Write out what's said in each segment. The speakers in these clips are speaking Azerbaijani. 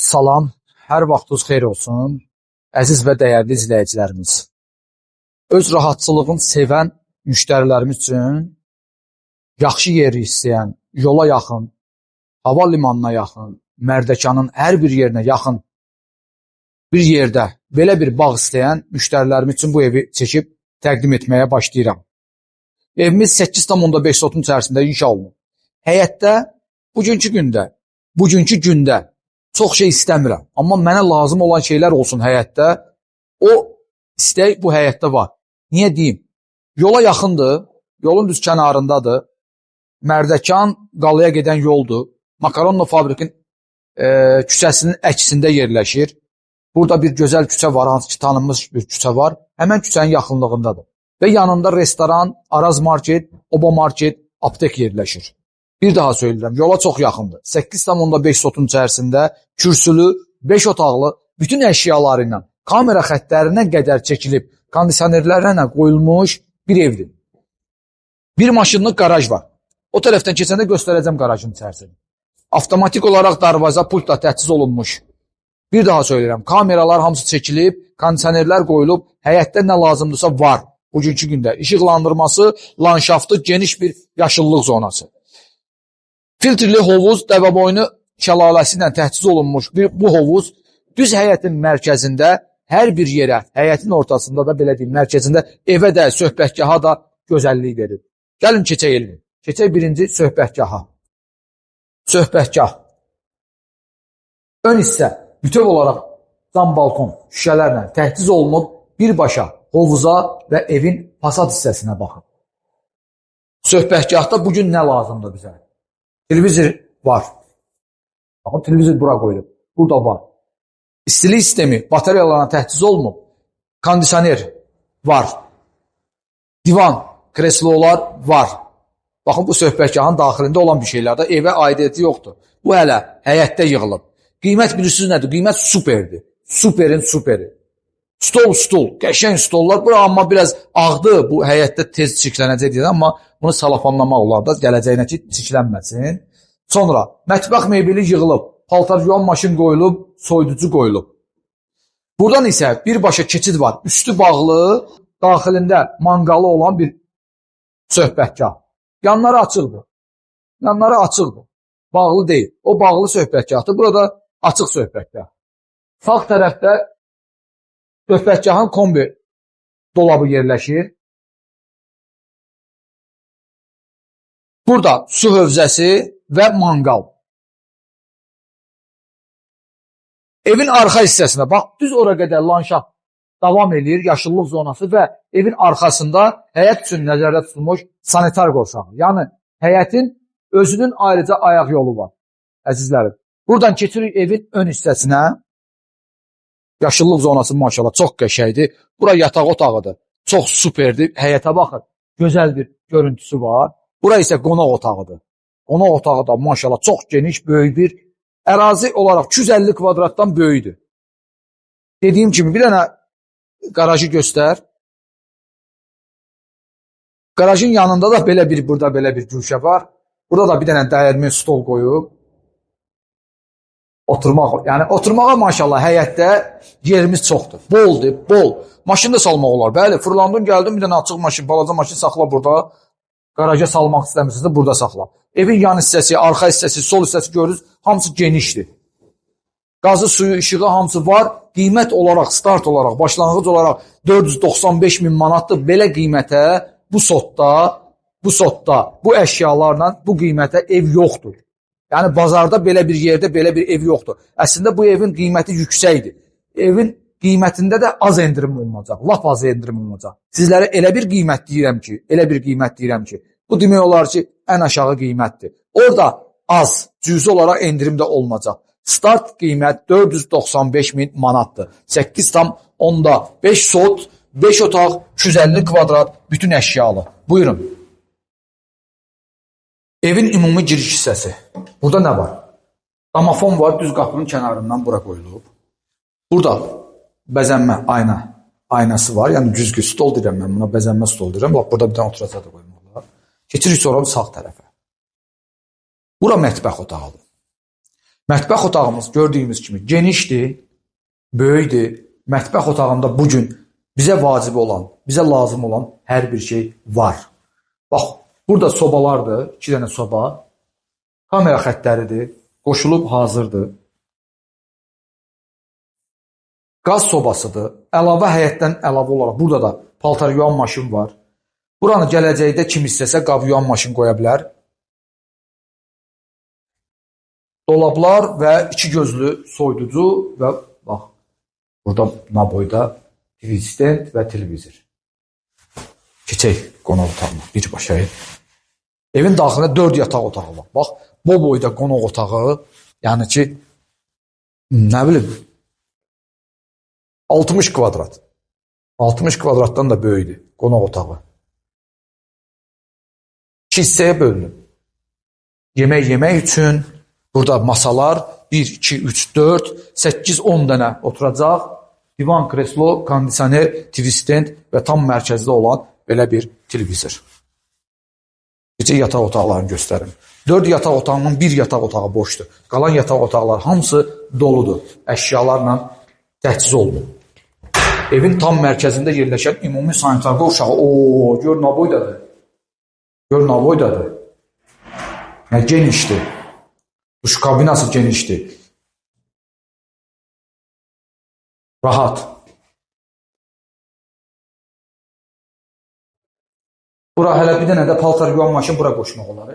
Salam, hər vaxtınız xeyir olsun, əziz və dəyərli izləyicilərimiz. Öz rahatçılığını sevən müştərilərimiz üçün yaxşı yeri istəyən, yola yaxın, hava limanına yaxın, Mərdəkanın hər bir yerinə yaxın bir yerdə belə bir bağ istəyən müştərilərimiz üçün bu evi çəkib təqdim etməyə başlayıram. Evimiz 8,5 sotun içərisində inşa olunub. Həyətdə bugünkü gündə çox şey istəmirəm, amma mənə lazım olan şeylər olsun həyətdə. O istək bu həyətdə var. Niyə deyim? Yola yaxındır, yolun düz kənarındadır. Mərdəkan qalaya gedən yoldur. Makaronla fabrikin küçəsinin əksində yerləşir. Burada bir gözəl küçə var, hansı ki tanınmış bir küçə var. Həmən küçənin yaxınlığındadır. Və yanında restoran, Araz market, Oba market, aptek yerləşir. Bir daha söyləyirəm, yola çox yaxındır. 8,5 sotun içərisində kürsülü, 5 otaqlı, bütün əşyaları ilə, kamera xəttlərinə qədər çəkilib, kondisionerlərlə qoyulmuş bir evdir. Bir maşınlıq qaraj var. O tərəfdən keçəndə göstərəcəm qarajın içərisini. Avtomatik olaraq darvaza pultla təchiz olunmuş. Bir daha söyləyirəm, kameralar hamısı çəkilib, kondisionerlər qoyulub, həyətdə nə lazımdırsa var. Bugünkü gündə işıqlandırması, landşaftı, geniş bir yaşıllıq zonası. Filtrli hovuz Dəvəboynu şəlaləsi ilə təchiz olunmuş bu hovuz düz həyətin mərkəzində hər bir yerə, həyətin ortasında da belə deyim, mərkəzində evə də, söhbətgaha da gözəllik verir. Gəlin keçək elmi. Keçək birinci söhbətgaha. Söhbətgah. Ön hissə bütöv olaraq cam balkon şüşələrlə təchiz olunub, birbaşa hovuza və evin fasad hissəsinə baxın. Söhbətgahda bugün nə lazımdır bizə? Televizor var. Baxın, televizor bura qoyulub. Burada var. İstilik sistemi batareyalarına təchiz olunub. Kondisioner var. Divan, kreslolar var. Baxın, bu söhbətgahın daxilində olan bir şeylərdə evə aidiyyəti yoxdur. Bu hələ həyətdə yığılıb. Qiymət bilirsiniz nədir? Qiymət superdir. Superin superi. Stol, qəşəng stollar. Bura amma biraz ağdı. Bu həyətdə tez çirklənəcək deyir, amma bunu salafanlamaq olar da gələcəyinə ki, çirklənməsin. Sonra mətbəx mebeli yığılıb, paltar yuyan maşın qoyulub, soyuducu qoyulub. Buradan isə birbaşa keçid var. Üstü bağlı, daxilində manqalı olan bir söhbətgah. Yanları açıqdır. Yanları açıqdır. Bağlı deyil. O bağlı söhbətgahdır. Burada açıq söhbətgah. Sağ tərəfdə söhbətgahın kombi dolabı yerləşir. Burada su hövzəsi və manqal. Evin arxa hissəsinə, bax, düz ora qədər landşaft davam edir, yaşıllıq zonası və evin arxasında həyət üçün nəzərdə tutulmuş sanitar qovşağı. Yəni, həyətin özünün ayrıca ayaq yolu var, əzizlərim. Buradan keçirik evin ön hissəsinə. Yaşıllıq zonası maşallah çox qəşəkdir. Bura yataq otağıdır. Çox superdir. Həyətə baxın. Gözəl bir görüntüsü var. Bura isə qonaq otağıdır. Qonaq otağı da maşallah çox geniş, böyük bir ərazi olaraq 250 kvadratdan böyükdür. Dediyim kimi bir dənə qarajı göstər. Qarajın yanında da burada belə bir güşə var. Burada da bir dənə dəyirmi stol qoyub. Oturmağa maşallah həyətdə yerimiz çoxdur. Boldur, bol. Maşını da salmaq olar. Bəli, fırlandın, gəldin, bir dənə açıq maşın, balaca maşın saxla burada. Qaraja salmaq istəmirsiniz də burada saxla. Evin yan hissəsi, arxa hissəsi, sol hissəsi görürüz, hamısı genişdir. Qazı, suyu, işığı hamısı var. Qiymət olaraq, start olaraq, başlanğıc olaraq 495 min manatdır. Belə qiymətə, bu sotda, bu əşyalarla bu qiymətə ev yoxdur. Yəni, bazarda belə bir yerdə belə bir ev yoxdur. Əslində, bu evin qiyməti yüksəkdir. Evin qiymətində də az endirim olunacaq, laf az endirim olunacaq. Sizlərə elə bir qiymət deyirəm ki, bu demək olar ki, ən aşağı qiymətdir. Orada az, cüzi olaraq endirim də olunacaq. Start qiymət 495 min manatdır. 8,5 sot, 5 otaq, 250 kvadrat, bütün əşyalı. Buyurun. Evin ümumi giriş hissəsi. Burada nə var? Damafon var, düz qapının kənarından bura qoyulub. Burada bəzənmə aynası var. Yəni güzgü stol deyirəm mən buna, bəzənmə stol deyirəm. Bax, burada bir dənə oturacaq da qoymaq olar. Keçirik sonra sağ tərəfə. Bura mətbəx otağıdır. Mətbəx otağımız gördüyümüz kimi genişdir, böyükdür. Mətbəx otağında bugün bizə vacib olan, bizə lazım olan hər bir şey var. Bax, burada sobalardır, 2 dənə soba. Kamera xəttləridir, qoşulub hazırdır. Qaz sobasıdır. Əlavə həyətdən əlavə olaraq burada da paltar yuyan maşın var. Buranı gələcəkdə kim istəsə qab yuyan maşın qoya bilər. Dolablar və 2 gözlü soyuducu və bax, burada naboyda TV stand və televizor. Keçək qonaq otağına birbaşa. Evin daxilində 4 yataq otağı var. Bax, bu boyda qonaq otağı, yəni ki, nə bilim, 60 kvadrat. 60 kvadratdan da böyükdür qonaq otağı. 2 hissəyə bölünür. Yemək yemək üçün burada masalar 1, 2, 3, 4, 8, 10 dənə oturacaq. Divan, kreslo, kondisioner, TV stand və tam mərkəzdə olan belə bir televizor. Gecə yataq otaqlarını göstərim. 4 yataq otağının 1 yataq otağı boşdur. Qalan yataq otaqlar hamısı doludur. Əşyalarla təchiz olunub. Evin tam mərkəzində yerləşən ümumi sanitar qovşağı. Gör nə boydadır. Gör nə boydadır. Nə genişdir. Duş kabinası genişdir. Rahat. Bura hələ bir dənə də paltar yuyan maşın bura qoşmaq olar.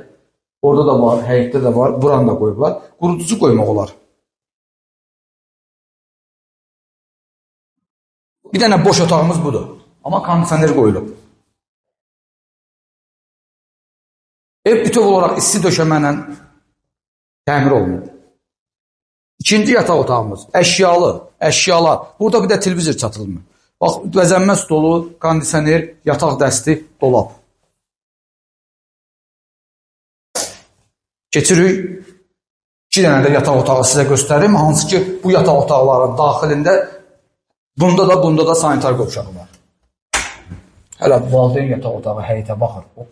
Orada da var, həyətdə də var. Buranı da qoyublar. Quruducu qoymaq olar. Bir dənə boş otağımız budur. Amma kondisioner qoyulub. Ev bütöv olaraq isti döşəmə ilə təmir olunub. İkinci yataq otağımız əşyalı, əşyalar. Burada bir də televizor çatılmır. Bax, bəzənmə stolu, kondisioner, yataq dəsti, dolab. Keçirik. 2 dənə də yataq otağı sizə göstərim. Hansı ki, bu yataq otaqların daxilində bunda da sanitar qovşağı var. Hələ valideyn yataq otağı həyətə baxır.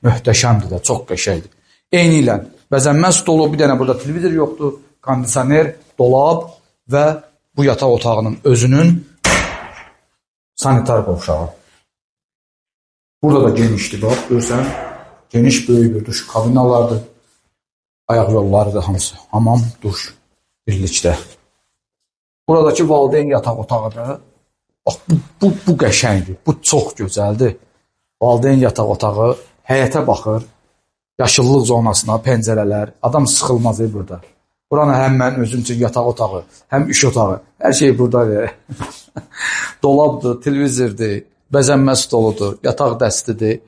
Möhtəşəmdir də, çox qəşəkdir. Eyni ilə bəzənmə stolu, bir dənə burada televizor yoxdur, kondisioner, dolab və bu yataq otağının özünün sanitar qovşağı. Burada da genişdir, bax, görürsən, geniş böyük bir duş kabinalardır. Ayaq yollarıdır hamısı. Hamam, duş birlikdə. Buradakı valideyn yataq otağıdır. Bax, bu qəşəngdir, bu çox gözəldir. Valideyn yataq otağı həyətə baxır. Yaşıllıq zonasına, pəncərələr. Adam sıxılmaz burada. Buranı həm mən özüm üçün yataq otağı, həm iş otağı. Hər şey buradadır. Dolabdır, televizordur, bəzənmə stoludur, yataq dəstidir.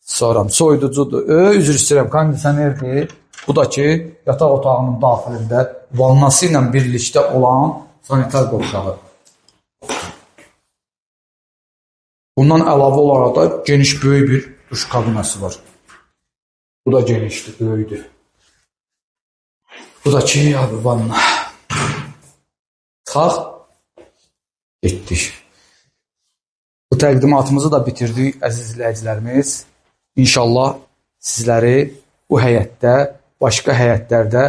Sonra soyuducudur. Üzr istəyirəm, kondisionerdir. Bu da ki, yataq otağının daxilində vannası ilə birlikdə olan sanitar qovşağı. Bundan əlavə olaraq da geniş böyük bir duş kabinası var. Bu da genişdir, böyükdür. Bu da ki, abi vanna. Çıxaq, etdik. Bu təqdimatımızı da bitirdik, əziz izləyicilərimiz. İnşallah sizləri bu həyətdə, başqa həyətlərdə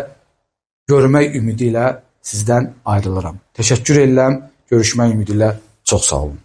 görmək ümidi ilə sizdən ayrılıram. Təşəkkür edirəm, görüşmək ümidi ilə çox sağ olun.